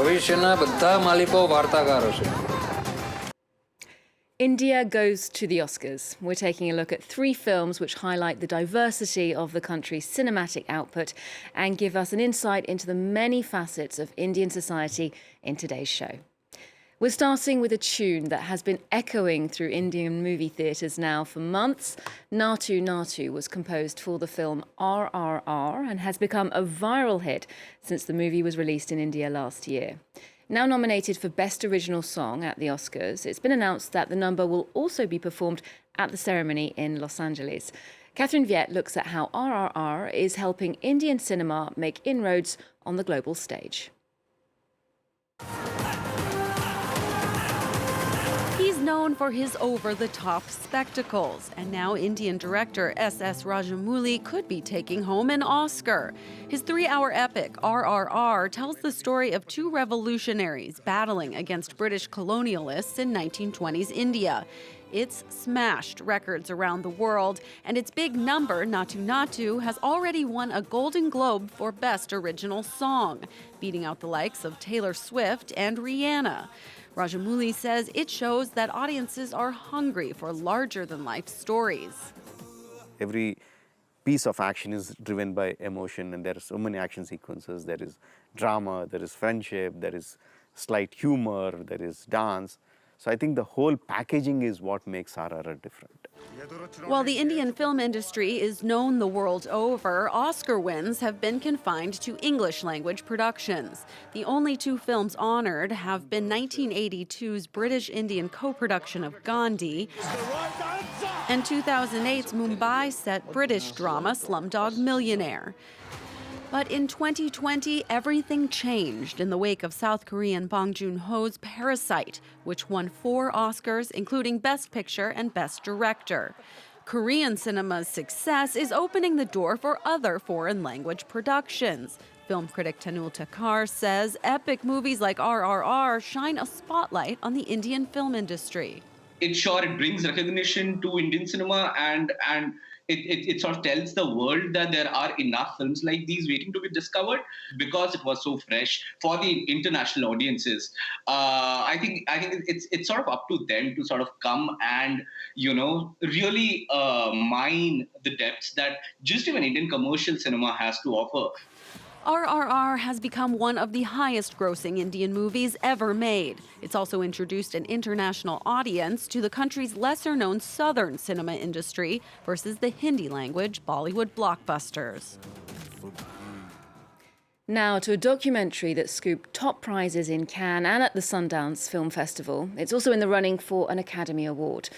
ભવિષ્યના બધા માલિકો વાર્તાકારો છે. India goes to the Oscars. We're taking a look at 3 films which highlight the diversity of the country's cinematic output and give us an insight into the many facets of Indian society in today's show. We're starting with a tune that has been echoing through Indian movie theatres now for months. Naatu Naatu was composed for the film RRR and has become a viral hit since the movie was released in India last year. Now nominated for Best Original Song at the Oscars, it's been announced that the number will also be performed at the ceremony in Los Angeles. Catherine Viet looks at how RRR is helping Indian cinema make inroads on the global stage. He's known for his over-the-top spectacles, and now Indian director S.S. Rajamouli could be taking home an Oscar. His 3-hour epic, RRR, tells the story of 2 revolutionaries battling against British colonialists in 1920s India. It's smashed records around the world, and its big number, Naatu Naatu, has already won a Golden Globe for Best Original Song, beating out the likes of Taylor Swift and Rihanna. Rajamouli says it shows that audiences are hungry for larger-than-life stories. Every piece of action is driven by emotion, and there are so many action sequences. There is drama, there is friendship, there is slight humor, there is dance. So I think the whole packaging is what makes RRR different. While the Indian film industry is known the world over, Oscar wins have been confined to English-language productions. The only 2 films honored have been 1982's British-Indian co-production of Gandhi and 2008's Mumbai-set British drama Slumdog Millionaire. But in 2020, everything changed in the wake of South Korean Bong Joon-ho's Parasite, which won 4 Oscars, including Best Picture and Best Director. Korean cinema's success is opening the door for other foreign language productions. Film critic Tanul Takar says epic movies like RRR shine a spotlight on the Indian film industry. It brings recognition to Indian cinema, and it sort of tells the world that there are enough films like these waiting to be discovered because it was so fresh for the international audiences. I think it's sort of up to them to sort of come and really mine the depths that just even Indian commercial cinema has to offer. RRR has become one of the highest-grossing Indian movies ever made. It's also introduced an international audience to the country's lesser-known southern cinema industry versus the Hindi-language Bollywood blockbusters. Now to a documentary that scooped top prizes in Cannes and at the Sundance Film Festival. It's also in the running for an Academy Award.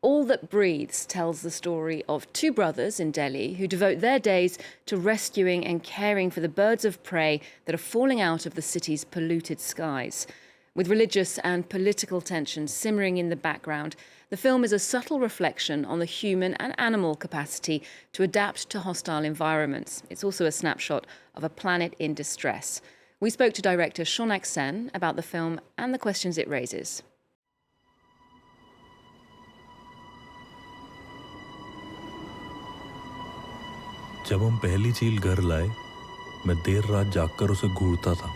All That Breathes tells the story of 2 brothers in Delhi who devote their days to rescuing and caring for the birds of prey that are falling out of the city's polluted skies. With religious and political tensions simmering in the background, the film is a subtle reflection on the human and animal capacity to adapt to hostile environments. It's also a snapshot of a planet in distress. We spoke to director Shaunak Sen about the film and the questions it raises. जब हम पहली चील घर लाए, मैं देर रात जागकर उसे घूरता था।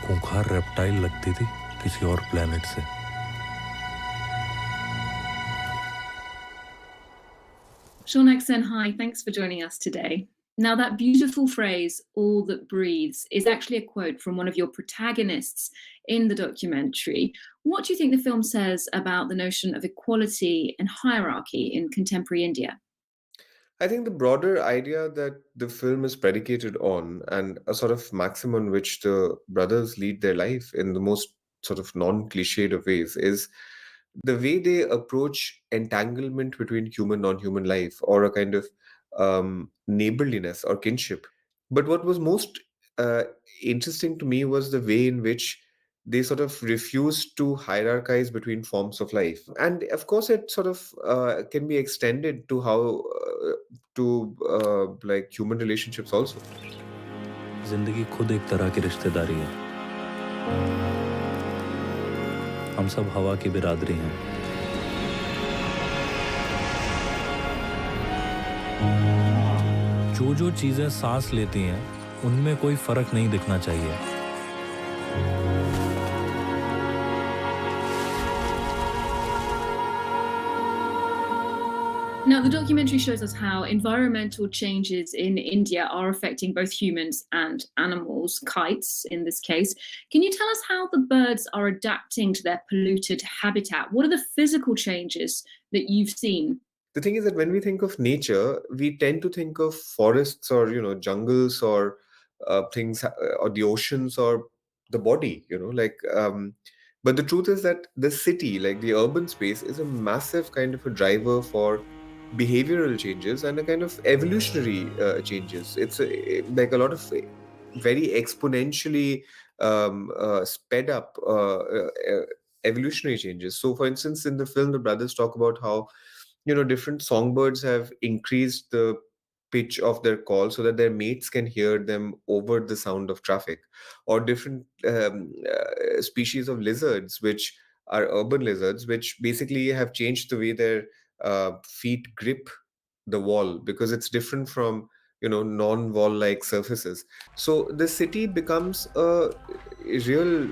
खूंखार रेप्टाइल लगती थी किसी और प्लेनेट से। Shaunak Sen, hi, thanks for joining us today. Now, that beautiful phrase, all that breathes, is actually a quote from one of your protagonists in the documentary. What do you think the film says about the notion of equality and hierarchy in contemporary India? I think the broader idea that the film is predicated on, and a sort of maxim on which the brothers lead their life in the most sort of non-cliched of ways, is the way they approach entanglement between human non-human life, or a kind of neighborliness or kinship. But what was most interesting to me was the way in which they sort of refused to hierarchize between forms of life. And of course, it sort of can be extended to how like human relationships also. जिंदगी खुद एक तरह की रिश्तेदारी है। हम सब हवा की बिरादरी हैं। जो जो चीज़ें सांस लेती हैं उनमें कोई फ़र्क नहीं दिखना चाहिए। Now, the documentary shows us how environmental changes in India are affecting both humans and animals, kites in this case. Can you tell us how the birds are adapting to their polluted habitat? What are the physical changes that you've seen? The thing is that when we think of nature, we tend to think of forests or jungles or things or the oceans or the body, like. But the truth is that the city, like the urban space, is a massive kind of a driver for behavioral changes and a kind of evolutionary changes. It's like a lot of very exponentially sped up evolutionary changes. So, for instance, in the film, the brothers talk about how different songbirds have increased the pitch of their call so that their mates can hear them over the sound of traffic, or different species of lizards, which are urban lizards, which basically have changed the way their feet grip the wall because it's different from non-wall like surfaces. So the city becomes a real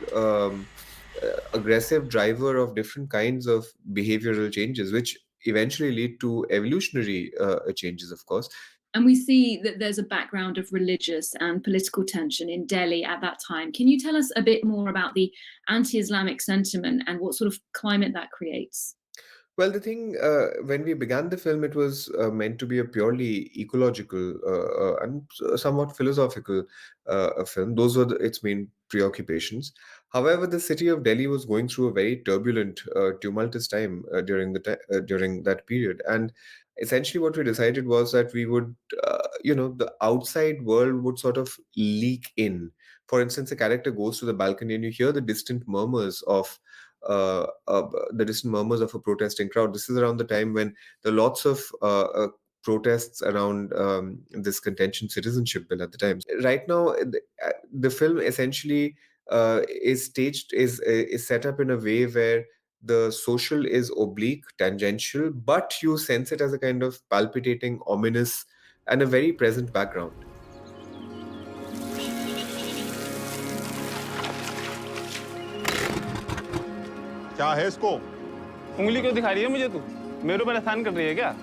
aggressive driver of different kinds of behavioral changes, which eventually lead to evolutionary changes, of course. And we see that there's a background of religious and political tension in Delhi at that time. Can you tell us a bit more about the anti Islamic sentiment and what sort of climate that creates? Well, the thing, when we began the film, it was meant to be a purely ecological and somewhat philosophical film. Those were its main preoccupations. However, the city of Delhi was going through a very turbulent, tumultuous time during that period, and essentially what we decided was that we would, the outside world would sort of leak in. For instance, a character goes to the balcony, and you hear the distant murmurs of a protesting crowd. This is around the time when there are lots of protests around this contention citizenship bill at the time. Right now, the film essentially is set up in a way where the social is oblique, tangential, but you sense it as a kind of palpitating, ominous, and a very present background. क्या है इसको? उंगली क्यों दिखा रही है मुझे तू? मेरे ऊपर एहसान कर रही है क्या?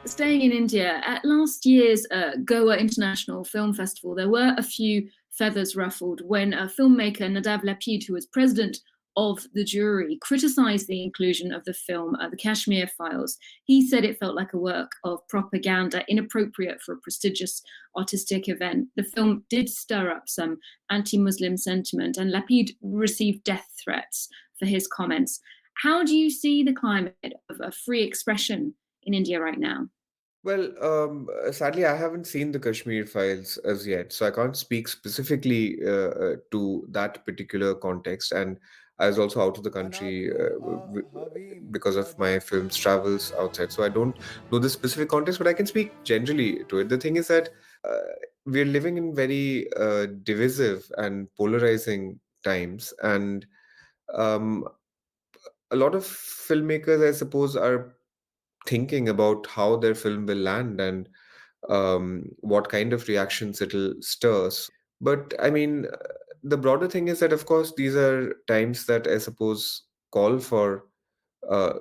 Staying in India, at last year's Goa International Film Festival, there were a few feathers ruffled when filmmaker Nadav Lapid, who was president of the jury, criticized the inclusion of the film, The Kashmir Files. He said it felt like a work of propaganda, inappropriate for a prestigious artistic event. The film did stir up some anti-Muslim sentiment, and Lapid received death threats for his comments. How do you see the climate of free expression in India right now? Well, sadly, I haven't seen the Kashmir Files as yet, so I can't speak specifically to that particular context. And I was also out of the country because of my film's travels outside, so I don't know the specific context, but I can speak generally to it. The thing is that we're living in very divisive and polarizing times, and um, a lot of filmmakers, I suppose, are thinking about how their film will land and what kind of reactions it'll stir. But I mean, the broader thing is that, of course, these are times that I suppose call for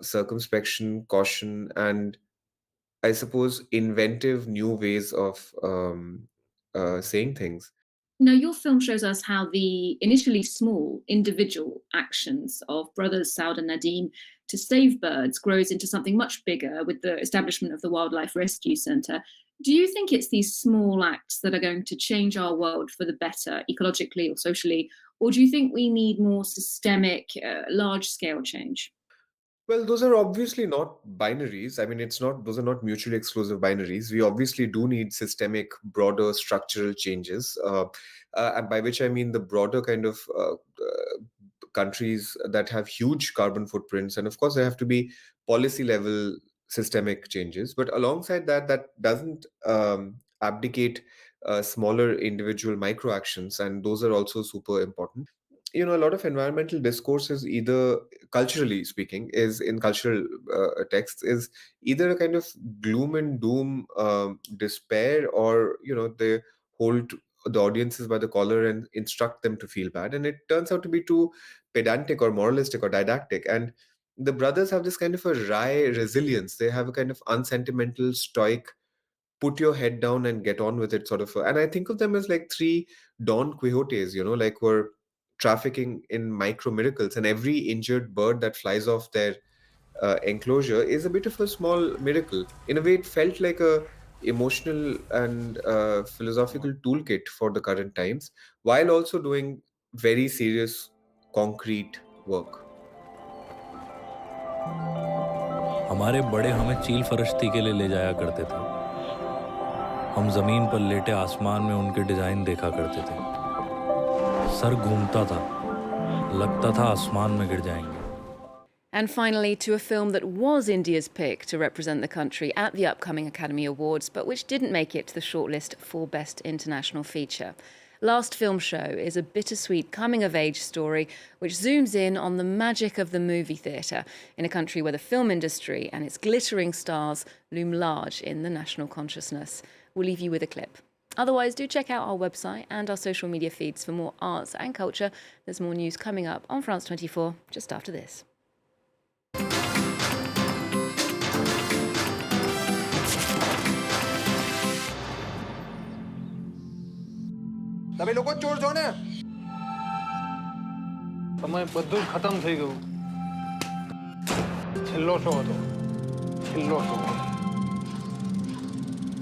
circumspection, caution, and I suppose inventive new ways of saying things. Now, your film shows us how the initially small individual actions of brothers Saud and Nadeem to save birds grows into something much bigger with the establishment of the Wildlife Rescue Centre. Do you think it's these small acts that are going to change our world for the better, ecologically or socially? Or do you think we need more systemic, large scale change? Well, those are obviously not binaries. I mean, those are not mutually exclusive binaries. We obviously do need systemic, broader structural changes. And by which I mean the broader kind of countries that have huge carbon footprints. And of course, there have to be policy level systemic changes. But alongside that, that doesn't abdicate smaller individual micro actions. And those are also super important. a lot of environmental discourse is either, culturally speaking, is in cultural texts, is either a kind of gloom and doom, despair, or they hold the audiences by the collar and instruct them to feel bad, and it turns out to be too pedantic or moralistic or didactic. And the brothers have this kind of a wry resilience. They have a kind of unsentimental, stoic, put your head down and get on with it sort of. And I think of them as like three Don Quixotes, like who are trafficking in micro miracles, and every injured bird that flies off their enclosure is a bit of a small miracle. In a way, it felt like a emotional and philosophical toolkit for the current times, while also doing very serious, concrete work. हमारे बड़े हमें चील फरश्ती के लिए ले जाया करते थे। हम जमीन पर लेटे आसमान में उनके डिजाइन देखा करते थे। सर घूमता था, लगता था आसमान में गिर जाएंगे। And finally, to a film that was India's pick to represent the country at the upcoming Academy Awards, but which didn't make it to the shortlist for Best International Feature. Last Film Show is a bittersweet coming-of-age story which zooms in on the magic of the movie theatre in a country where the film industry and its glittering stars loom large in the national consciousness. We'll leave you with a clip. Otherwise, do check out our website and our social media feeds for more arts and culture. There's more news coming up on France 24 just after this. તમે લોકો ચોર છો ને? તમે બધું જ ખતમ થઈ ગયું. છેલ્લો શો હતો. છેલ્લો શો.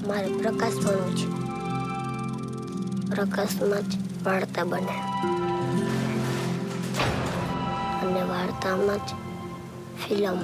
મારે પ્રકાશ બનવું છે. પ્રકાશમાં જ વાર્તા બને. અને વાર્તામાં જ ફિલ્મ.